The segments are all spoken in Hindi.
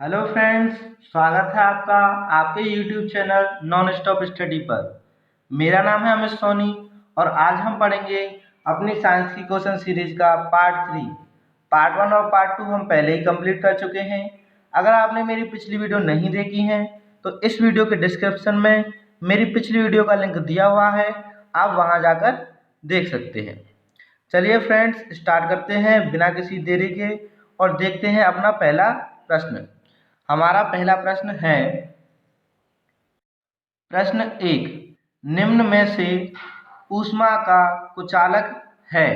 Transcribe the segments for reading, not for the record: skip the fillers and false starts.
हेलो फ्रेंड्स, स्वागत है आपका आपके YouTube channel non stop study पर। मेरा नाम है अमित सोनी और आज हम पढ़ेंगे अपनी साइंस की क्वेश्चन सीरीज का पार्ट 3। पार्ट 1 और पार्ट 2 हम पहले ही कंप्लीट कर चुके हैं। अगर आपने मेरी पिछली वीडियो नहीं देखी है तो इस वीडियो के डिस्क्रिप्शन में मेरी पिछली वीडियो का लिंक दिया हुआ है, आप वहां जाकर देख सकते हैं। चलिए फ्रेंड्स, स्टार्ट करते हैं बिना किसी देरी के और देखते हैं अपना पहला प्रश्न। हमारा पहला प्रश्न है, प्रश्न 1, निम्न में से ऊष्मा का कुचालक है।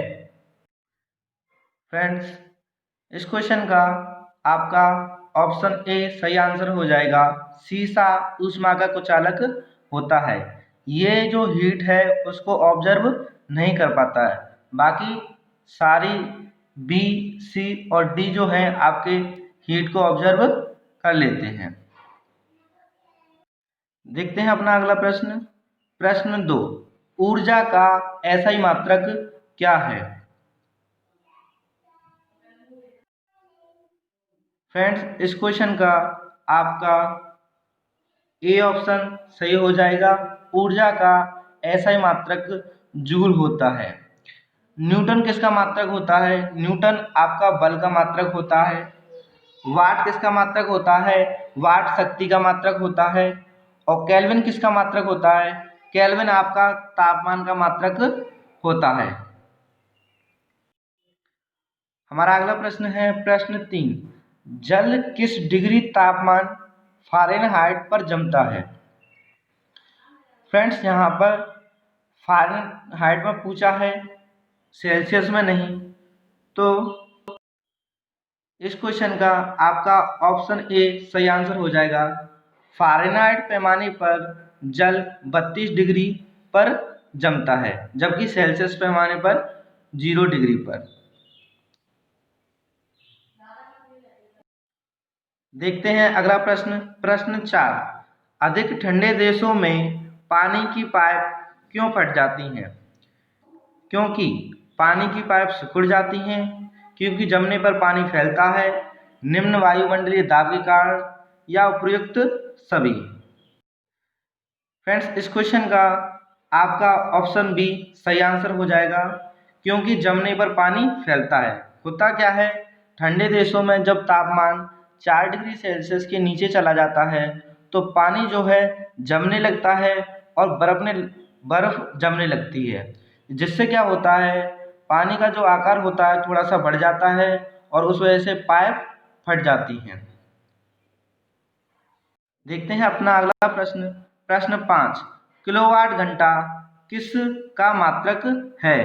फ्रेंड्स, इस क्वेश्चन का आपका ऑप्शन ए सही आंसर हो जाएगा। शीशा ऊष्मा का कुचालक होता है। ये जो हीट है उसको ऑब्जर्व नहीं कर पाता है। बाकी सारी बी, सी और डी जो है आपके हीट को ऑब्जर्व कर लेते हैं। देखते हैं अपना अगला प्रश्न। प्रश्न 2, ऊर्जा का ऐसा ही मात्रक क्या है। फ्रेंड्स, इस क्वेश्चन का आपका ए ऑप्शन सही हो जाएगा। ऊर्जा का ऐसा ही मात्रक जूल होता है। न्यूटन किसका मात्रक होता है? न्यूटन आपका बल का मात्रक होता है। वाट किसका मात्रक होता है? वाट शक्ति का मात्रक होता है। और केल्विन किसका मात्रक होता है? केल्विन आपका तापमान का मात्रक होता है। हमारा अगला प्रश्न है प्रश्न 3, जल किस डिग्री तापमान फ़ारेनहाइट पर जमता है। फ्रेंड्स, यहाँ पर फ़ारेनहाइट में पूछा है, सेल्सियस में नहीं। तो इस क्वेश्चन का आपका ऑप्शन ए सही आंसर हो जाएगा। फ़ारेनहाइट पैमाने पर जल 32 डिग्री पर जमता है, जबकि सेल्सियस पैमाने पर 0 डिग्री पर। देखते हैं अगला प्रश्न। प्रश्न 4, अधिक ठंडे देशों में पानी की पाइप क्यों फट जाती हैं। क्योंकि पानी की पाइप सिकुड़ जाती हैं, क्योंकि जमने पर पानी फैलता है, निम्न वायुमंडलीय दाब के कारण, या उपयुक्त सभी। फ्रेंड्स, इस क्वेश्चन का आपका ऑप्शन बी सही आंसर हो जाएगा, क्योंकि जमने पर पानी फैलता है। होता क्या है, ठंडे देशों में जब तापमान 4 डिग्री सेल्सियस के नीचे चला जाता है तो पानी जो है जमने लगता है और बर्फ जमने लगती है, जिससे क्या होता है, पानी का जो आकार होता है थोड़ा सा बढ़ जाता है और उस वजह से पाइप फट जाती हैं। देखते हैं अपना अगला प्रश्न। प्रश्न 5, किलोवाट घंटा किस का मात्रक है।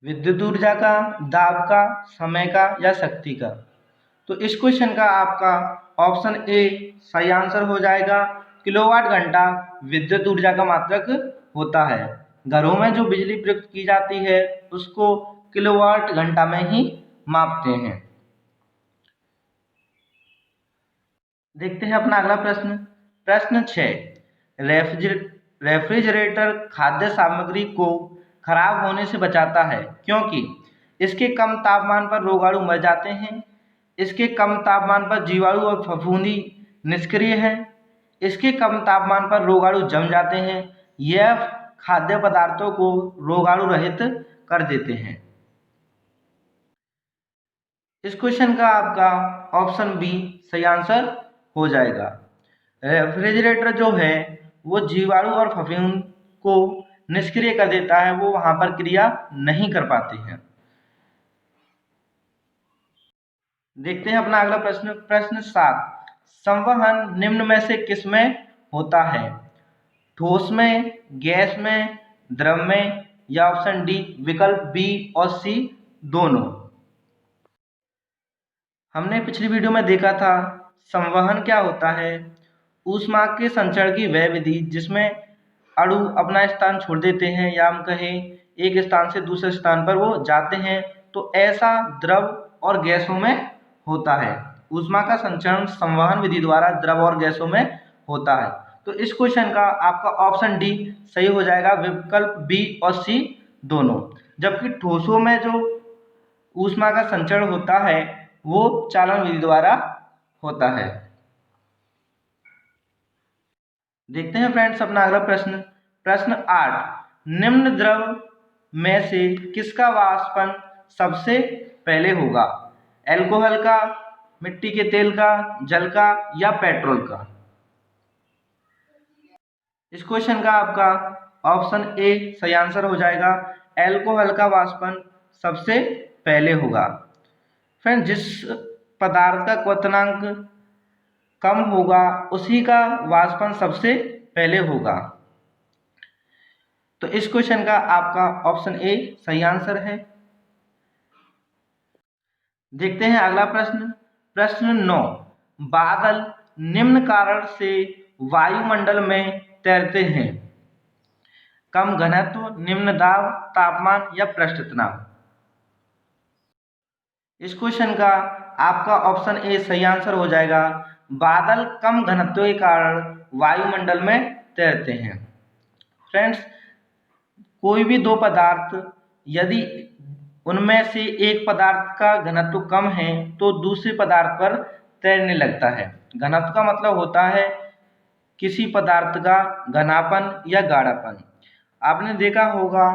विद्युत ऊर्जा का, दाब का, समय का, या शक्ति का। तो इस क्वेश्चन का आपका ऑप्शन ए सही आंसर हो जाएगा। किलोवाट घंटा विद्युत ऊर्जा का मात्रक होता है। घरों में जो बिजली प्रयुक्त की जाती है उसको किलोवाट घंटा में ही मापते हैं। देखते हैं अपना अगला प्रश्न। प्रश्न 6, रेफ्रिजरेटर खाद्य सामग्री को खराब होने से बचाता है, क्योंकि इसके कम तापमान पर रोगाणु मर जाते हैं, इसके कम तापमान पर जीवाणु और फफूंदी निष्क्रिय है, इसके कम तापमान पर रोगाणु जम जाते हैं, यह खाद्य पदार्थों को रोगाणु रहित कर देते हैं। इस क्वेश्चन का आपका ऑप्शन बी सही आंसर हो जाएगा। रेफ्रिजरेटर जो है वो जीवाणु और फफूंद को निष्क्रिय कर देता है, वो वहां पर क्रिया नहीं कर पाते हैं। देखते हैं अपना अगला प्रश्न। प्रश्न 7, संवहन निम्न में से किस में होता है। ठोस में, गैस में, द्रव में, या ऑप्शन डी विकल्प बी और सी दोनों। हमने पिछली वीडियो में देखा था संवहन क्या होता है। ऊष्मा के संचरण की वह विधि जिसमें अणु अपना स्थान छोड़ देते हैं, या हम कहें एक स्थान से दूसरे स्थान पर वो जाते हैं, तो ऐसा द्रव और गैसों में होता है। ऊष्मा का संचरण संवहन विधि द्वारा द्रव और गैसों में होता है। तो इस क्वेश्चन का आपका ऑप्शन डी सही हो जाएगा, विकल्प बी और सी दोनों। जबकि ठोसों में जो ऊष्मा का संचरण होता है वो चालन विधि द्वारा होता है। देखते हैं फ्रेंड्स अपना अगला प्रश्न। प्रश्न 8, निम्न द्रव में से किसका वाष्पन सबसे पहले होगा? अल्कोहल का, मिट्टी के तेल का, जल का या पेट्रोल का? इस क्वेश्चन का आपका ऑप्शन ए सही आंसर हो जाएगा। अल्कोहल का वाष्पन सबसे पहले होगा। फ्रेंड, जिस पदार्थ का क्वथनांक कम होगा उसी का वाष्पन सबसे पहले होगा। तो इस क्वेश्चन का आपका ऑप्शन ए सही आंसर है। देखते हैं अगला प्रश्न। प्रश्न 9, बादल निम्न कारण से वायुमंडल में तैरते हैं? कम घनत्व, निम्न दाब, तापमान या पृष्ठ तनाव? इस क्वेश्चन का आपका ऑप्शन ए सही आंसर हो जाएगा। बादल कम घनत्व के कारण वायुमंडल में तैरते हैं। फ्रेंड्स, कोई भी दो पदार्थ यदि उनमें से एक पदार्थ का घनत्व कम है तो दूसरे पदार्थ पर तैरने लगता है। घनत्व का मतलब होता है किसी पदार्थ का घनापन या गाढ़ापन। आपने देखा होगा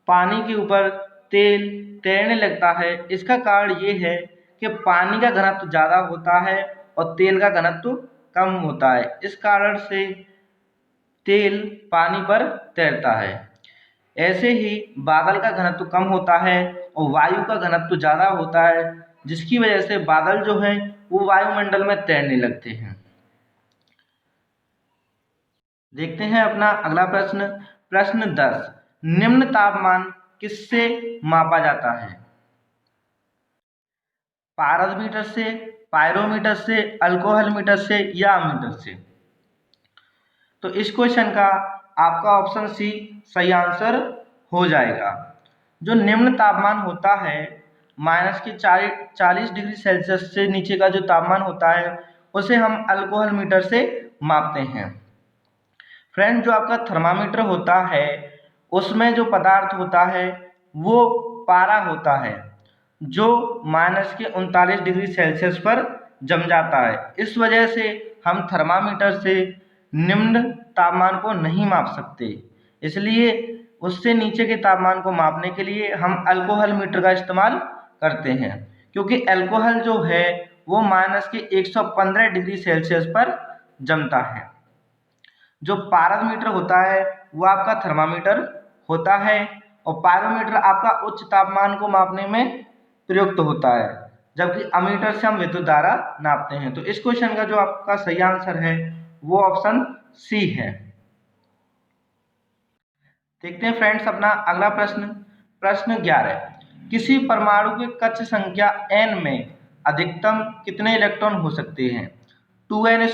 पानी के ऊपर तेल तैरने लगता है। इसका कारण ये है कि पानी का घनत्व ज़्यादा होता है और तेल का घनत्व कम होता है। इस कारण से तेल पानी पर तैरता है। ऐसे ही बादल का घनत्व कम होता है और वायु का घनत्व ज़्यादा होता है, जिसकी वजह से बादल जो हैं वो वायुमंडल में तैरने लगते हैं। देखते हैं अपना अगला प्रश्न। प्रश्न 10, निम्न तापमान किससे मापा जाता है? पारदमीटर से, पायरोमीटर से, अल्कोहल मीटर से या अमीटर से? तो इस क्वेश्चन का आपका ऑप्शन सी सही आंसर हो जाएगा। जो निम्न तापमान होता है माइनस के 40 डिग्री सेल्सियस से नीचे का जो तापमान होता है उसे हम अल्कोहल मीटर से मापते हैं। फ्रेंड, जो आपका थर्मामीटर होता है उसमें जो पदार्थ होता है वो पारा होता है जो माइनस के 39 डिग्री सेल्सियस पर जम जाता है। इस वजह से हम थर्मामीटर से निम्न तापमान को नहीं माप सकते, इसलिए उससे नीचे के तापमान को मापने के लिए हम अल्कोहल मीटर का इस्तेमाल करते हैं, क्योंकि अल्कोहल जो है वो माइनस के 115 डिग्री सेल्सियस पर जमता है। जो पारदमीटर होता है वो आपका थर्मामीटर होता है और पायरोमीटर आपका उच्च तापमान को मापने में प्रयुक्त होता है, जबकि अमीटर से हम विद्युत धारा नापते हैं। तो इस क्वेश्चन का जो आपका सही आंसर है वो ऑप्शन सी है। देखते हैं फ्रेंड्स अपना अगला प्रश्न। प्रश्न 11, किसी परमाणु के कक्ष संख्या n में अधिकतम कितने इलेक्ट्रॉन हो सकते हैं? 2n²,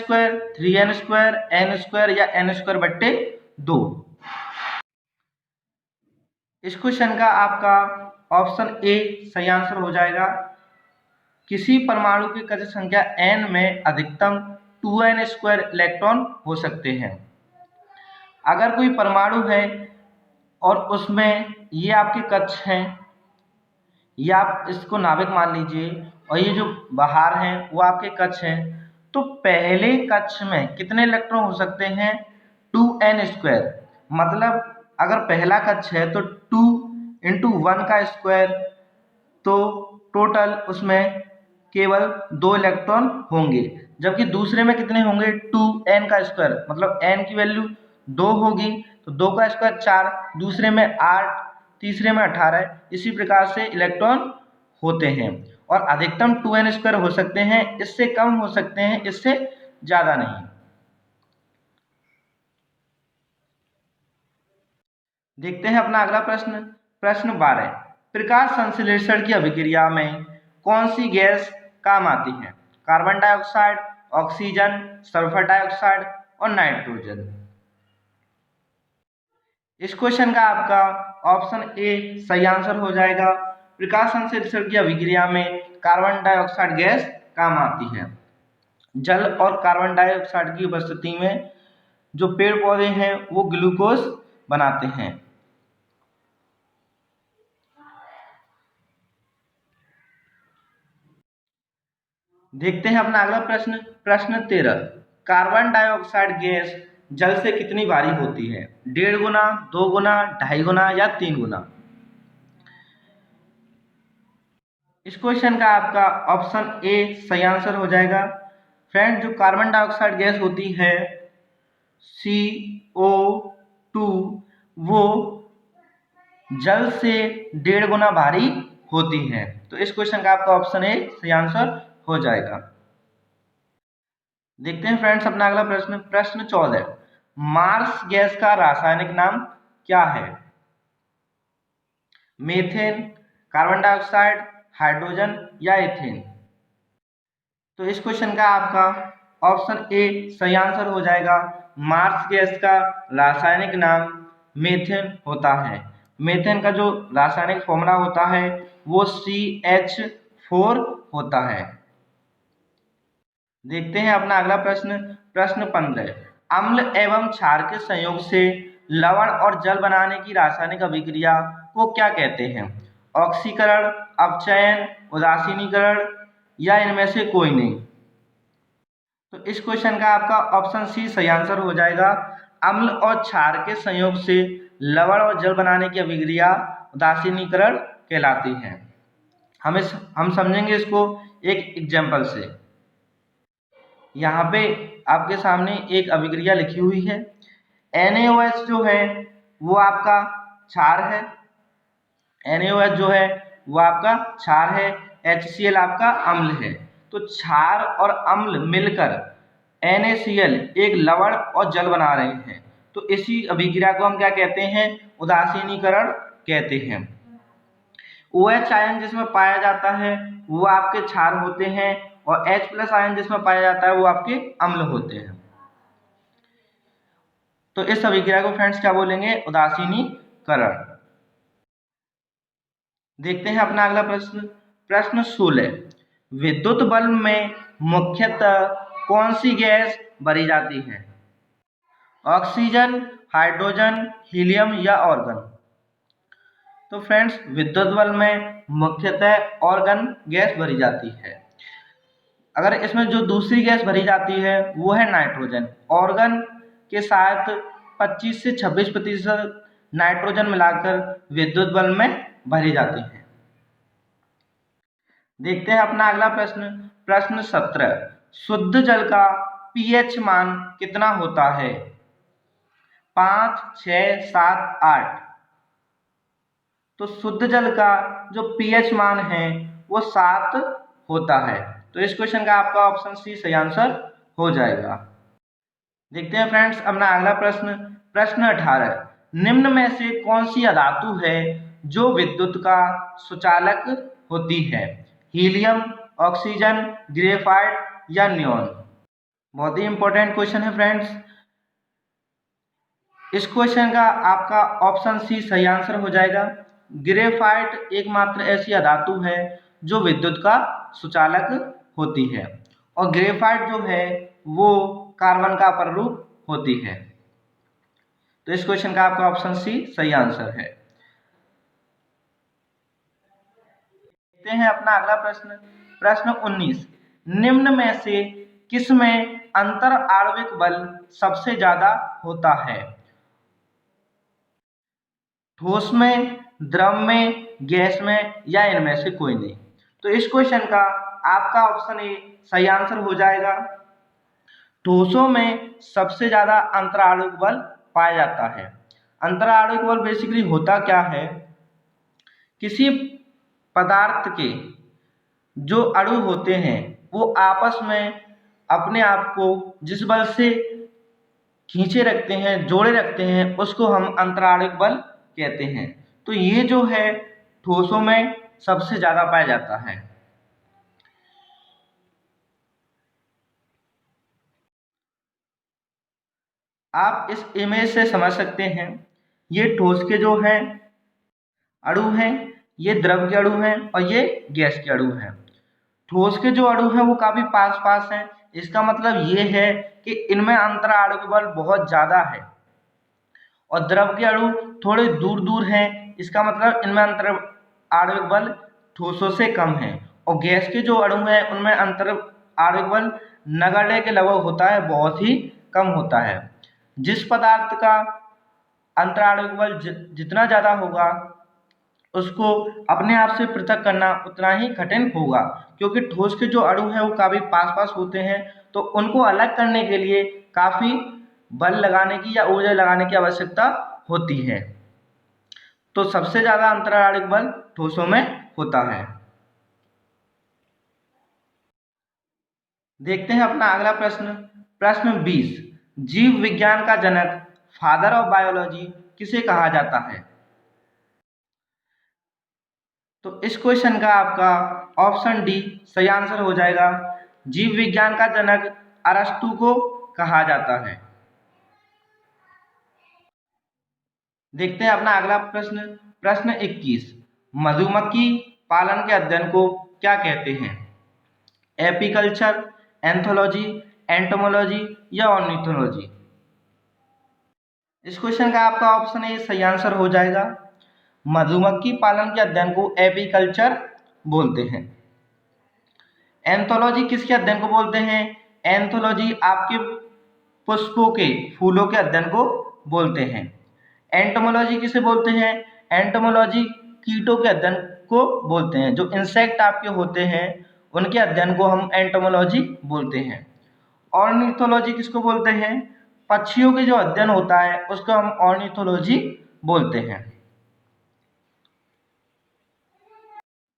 3n², n² या n²/2? इस क्वेश्चन का आपका ऑप्शन ए सही आंसर हो जाएगा। किसी परमाणु की कक्ष संख्या n में अधिकतम 2n² इलेक्ट्रॉन हो सकते हैं। अगर कोई परमाणु है और उसमें ये आपके कक्ष हैं, या आप इसको नाभिक मान लीजिए, और ये जो बाहर हैं वो आपके कक्ष हैं, तो पहले कक्ष में कितने इलेक्ट्रॉन हो सकते हैं? 2n²। मतलब अगर पहला कक्ष है तो 2 × 1 का स्क्वायर, तो टोटल उसमें केवल 2 इलेक्ट्रॉन होंगे। जबकि दूसरे में कितने होंगे? 2n का स्क्वायर, मतलब n की वैल्यू 2 होगी तो 2 का स्क्वायर 4, दूसरे में 8, तीसरे में 18। इसी प्रकार से इलेक्ट्रॉन होते हैं और अधिकतम 2n² हो सकते हैं, इससे कम हो सकते हैं, इससे ज़्यादा नहीं। देखते हैं अपना अगला प्रश्न। प्रश्न 12, प्रकाश संश्लेषण की अभिक्रिया में कौन सी गैस काम आती है? Carbon dioxide, oxygen, sulphur dioxide और नाइट्रोजन? इस क्वेश्चन का आपका ऑप्शन ए सही आंसर हो जाएगा। प्रकाश संश्लेषण की अभिक्रिया में कार्बन डाइऑक्साइड गैस काम आती है। जल और कार्बन डाइऑक्साइड की उपस्थिति में जो पेड़ पौधे हैं वो ग्लूकोज बनाते हैं। देखते हैं अपना अगला प्रश्न। प्रश्न 13, कार्बन डाइऑक्साइड गैस जल से कितनी भारी होती है? 1.5 गुना, 2 गुना, 2.5 गुना या 3 गुना? इस क्वेश्चन का आपका ऑप्शन ए सही आंसर हो जाएगा। फ्रेंड, जो कार्बन डाइऑक्साइड गैस होती है CO2, वो जल से 1.5 गुना भारी होती है। तो इस क्वेश्चन का आपका ऑप्शन ए सही आंसर हो जाएगा। देखते हैं फ्रेंड्स अपना अगला प्रश्न। प्रश्न 14, मार्स गैस का रासायनिक नाम क्या है? मीथेन, कार्बन डाइऑक्साइड, हाइड्रोजन या इथेन? तो इस क्वेश्चन का आपका ऑप्शन ए सही आंसर हो जाएगा। मार्स गैस का रासायनिक नाम मीथेन होता है। मीथेन का जो रासायनिक फॉर्मूला होता है वो CH4 होता है। देखते हैं अपना अगला प्रश्न। प्रश्न 15, अम्ल एवं क्षार के संयोग से लवण और जल बनाने की रासायनिक अभिक्रिया को क्या कहते हैं? ऑक्सीकरण, अपचयन, उदासीनीकरण या इनमें से कोई नहीं? तो इस क्वेश्चन का आपका ऑप्शन सी सही आंसर हो जाएगा। अम्ल और क्षार के संयोग से लवण और जल बनाने की अभिक्रिया उदासीनीकरण कहलाती है। हम समझेंगे इसको एक एग्जाम्पल से। यहाँ पे आपके सामने एक अभिक्रिया लिखी हुई है। NaOH जो है वो आपका क्षार है। NaOH जो है वो आपका क्षार है। HCl आपका अम्ल है। तो क्षार और अम्ल मिलकर NaCl एक लवण और जल बना रहे हैं। तो इसी अभिक्रिया को हम क्या कहते हैं? उदासीनीकरण कहते हैं। OH आयन जिसमें पाया जाता है वो आपके क्षार होते हैं और H+ आयन जिसमें पाया जाता है वो आपके अम्ल होते हैं। तो इस अभिक्रिया को फ्रेंड्स क्या बोलेंगे? उदासीनीकरण। देखते हैं अपना अगला प्रश्न। प्रश्न 16, विद्युत बल्ब में मुख्यतः कौन सी गैस भरी जाती है? ऑक्सीजन, हाइड्रोजन, हीलियम या ऑर्गन? तो फ्रेंड्स, विद्युत बल्ब में मुख्यतः ऑर्गन गैस भरी जाती है। अगर इसमें जो दूसरी गैस भरी जाती है वो है नाइट्रोजन। ऑर्गन के साथ 25 से 26% नाइट्रोजन मिलाकर विद्युत बल्ब में भरी जाती है। देखते हैं अपना अगला प्रश्न। प्रश्न 17, शुद्ध जल का pH मान कितना होता है? 5, 6, 7, 8? तो शुद्ध जल का जो pH मान है वो 7 होता है। तो इस क्वेश्चन का आपका ऑप्शन सी सही आंसर हो जाएगा। देखते हैं फ्रेंड्स अपना अगला प्रश्न। प्रश्न 18, निम्न में से कौन सी अधातु है जो विद्युत का सुचालक होती है? हीलियम, ऑक्सीजन, ग्रेफाइट या नियॉन? बहुत ही इंपॉर्टेंट क्वेश्चन है फ्रेंड्स। इस क्वेश्चन का आपका ऑप्शन सी सही आंसर हो जाएगा। ग्रेफाइट एकमात्र ऐसी अधातु है जो विद्युत का सुचालक होती है और ग्रेफाइट जो है वो कार्बन का अपरूप होती है। तो इस क्वेश्चन का आपका ऑप्शन सी सही आंसर है। देखते हैं अपना अगला प्रश्न। प्रश्न 19, निम्न में से किसमें अंतर आणविक बल सबसे ज्यादा होता है? ठोस में, द्रव में, गैस में या इनमें से कोई नहीं? तो इस क्वेश्चन का आपका ऑप्शन ए सही आंसर हो जाएगा। ठोसों में सबसे ज्यादा अंतराणविक बल पाया जाता है। अंतराणविक बल बेसिकली होता क्या है? किसी पदार्थ के जो अणु होते हैं वो आपस में अपने आप को जिस बल से खींचे रखते हैं, जोड़े रखते हैं, उसको हम अंतराणविक बल कहते हैं। तो ये जो है ठोसों में सबसे ज्यादा पाया जाता है। आप इस इमेज से समझ सकते हैं, ये ठोस के जो हैं अणु हैं, ये द्रव के अणु हैं और ये गैस के अणु हैं। ठोस के जो अणु हैं वो काफी पास पास हैं। इसका मतलब ये है कि इनमें अंतराणविक बल बहुत ज्यादा है और द्रव के अणु थोड़े दूर दूर हैं। इसका मतलब इनमें अंतराणविक बल ठोसों से कम है और गैस के जो अणु हैं उनमें आणविक बल नगण्य के लगभग होता है, बहुत ही कम होता है। जिस पदार्थ का अंतराणविक बल जितना ज़्यादा होगा उसको अपने आप से पृथक करना उतना ही कठिन होगा, क्योंकि ठोस के जो अणु हैं वो काफ़ी पास पास होते हैं, तो उनको अलग करने के लिए काफ़ी बल लगाने की या ऊर्जा लगाने की आवश्यकता होती है। तो सबसे ज़्यादा अंतराणविक बल ठोसों में होता है। देखते हैं अपना अगला प्रश्न, प्रश्न 20। जीव विज्ञान का जनक, फादर ऑफ बायोलॉजी किसे कहा जाता है? तो इस क्वेश्चन का आपका ऑप्शन डी सही आंसर हो जाएगा। जीव विज्ञान का जनक अरस्तु को कहा जाता है। देखते हैं अपना अगला प्रश्न, प्रश्न 21। मधुमक्खी पालन के अध्ययन को क्या कहते हैं? एपीकल्चर, एंथोलॉजी, एंटोमोलॉजी या ऑर्निथोलॉजी? इस क्वेश्चन का आपका ऑप्शन ए सही आंसर हो जाएगा। मधुमक्खी पालन के अध्ययन को एपीकल्चर बोलते हैं। एंथोलॉजी किसके अध्ययन को बोलते हैं? एंथोलॉजी आपके पुष्पों के, फूलों के अध्ययन को बोलते हैं। एंटोमोलॉजी किसे बोलते हैं? एंटोमोलॉजी कीटों के अध्ययन को बोलते हैं। जो इंसेक्ट आपके होते हैं उनके अध्ययन को हम एंटोमोलॉजी बोलते हैं। ऑर्निथोलॉजी किसको बोलते हैं? पक्षियों के जो अध्ययन होता है उसको हम ऑर्निथोलॉजी बोलते हैं।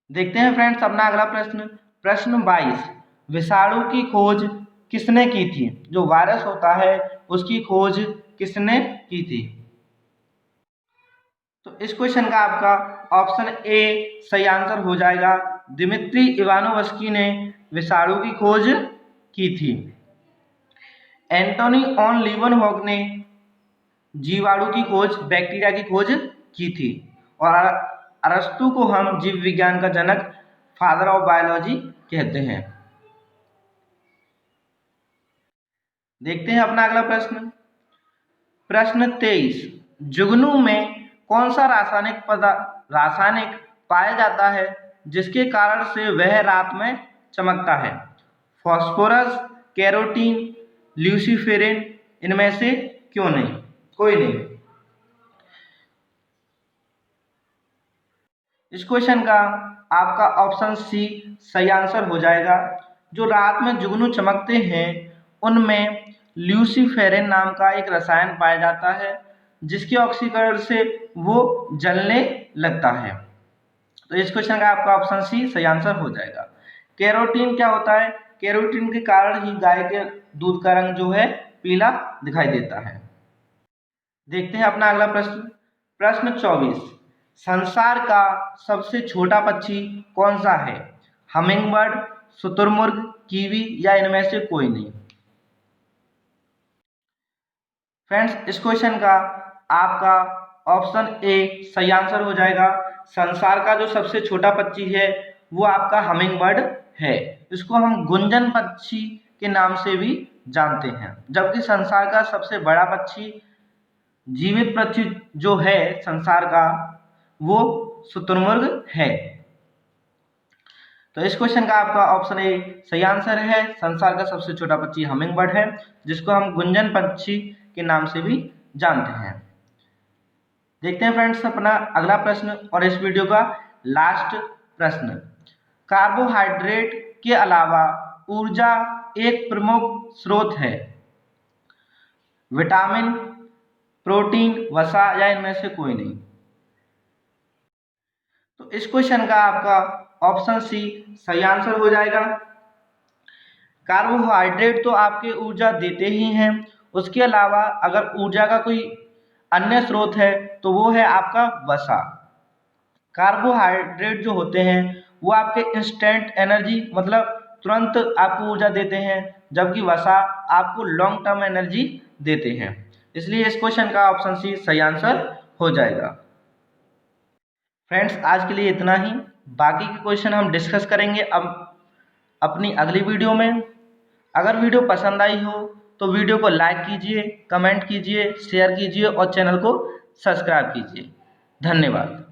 देखते हैं फ्रेंड्स अपना अगला प्रश्न, प्रश्न 22। विषाणु की खोज किसने की थी? जो वायरस होता है उसकी खोज किसने की थी? तो इस क्वेश्चन का आपका ऑप्शन ए सही आंसर हो जाएगा। दिमित्री इवानोव्स्की ने विषाणु की खोज की थी। एंटोनी ऑन लीवनहॉक ने जीवाणु की खोज, बैक्टीरिया की खोज की थी। और अरस्तु को हम जीव विज्ञान का जनक, फादर ऑफ बायोलॉजी कहते हैं। देखते हैं अपना अगला प्रश्न, प्रश्न 23। जुगनू में कौन सा रासायनिक पाया जाता है जिसके कारण से वह रात में चमकता है? फास्फोरस, कैरोटीन, ल्यूसीफेरिन, इनमें से क्यों नहीं? कोई नहीं। इस क्वेश्चन का आपका ऑप्शन सी सही आंसर हो जाएगा। जो रात में जुगनू चमकते हैं उनमें ल्यूसीफेरिन नाम का एक रसायन पाया जाता है जिसके ऑक्सीकरण से वो जलने लगता है। तो इस क्वेश्चन का आपका ऑप्शन सी सही आंसर हो जाएगा। कैरोटीन क्या होता है? कैरोटीन के कारण ही गाय के दूध का रंग जो है पीला दिखाई देता है। देखते हैं अपना अगला प्रश्न, प्रश्न 24। संसार का सबसे छोटा पक्षी कौन सा है? हमिंगबर्ड, शुतुरमुर्ग, कीवी या इनमें से कोई नहीं? फ्रेंड्स इस क्वेश्चन का आपका ऑप्शन ए सही आंसर हो जाएगा। संसार का जो सबसे छोटा पक्षी है वो आपका हमिंगबर्ड है। इसको हम गुंजन पक्षी के नाम से भी जानते हैं। जबकि संसार का सबसे बड़ा पक्षी, जीवित पक्षी जो है संसार का, वो शुतुरमुर्ग है। तो इस क्वेश्चन का आपका ऑप्शन ए सही आंसर है। संसार का सबसे छोटा पक्षी हमिंगबर्ड है जिसको हम गुंजन पक्षी के नाम से भी जानते हैं। देखते हैं फ्रेंड्स अपना अगला प्रश्न और इस वीडियो का लास्ट प्रश्न, कार्बोहाइड्रेट के अलावा ऊर्जा एक प्रमुख स्रोत है। विटामिन, प्रोटीन, वसा या इनमें से कोई नहीं? तो इस क्वेश्चन का आपका ऑप्शन सी सही आंसर हो जाएगा। कार्बोहाइड्रेट तो आपके ऊर्जा देते ही हैं, उसके अलावा अगर ऊर्जा का कोई अन्य स्रोत है तो वो है आपका वसा। कार्बोहाइड्रेट जो होते हैं वो आपके इंस्टेंट एनर्जी, मतलब तुरंत आपको ऊर्जा देते हैं, जबकि वसा आपको लॉन्ग टर्म एनर्जी देते हैं। इसलिए इस क्वेश्चन का ऑप्शन सी सही आंसर हो जाएगा। फ्रेंड्स आज के लिए इतना ही, बाकी के क्वेश्चन हम डिस्कस करेंगे अब अपनी अगली वीडियो में। अगर वीडियो पसंद आई हो तो वीडियो को लाइक कीजिए, कमेंट कीजिए, शेयर कीजिए और चैनल को सब्सक्राइब कीजिए। धन्यवाद।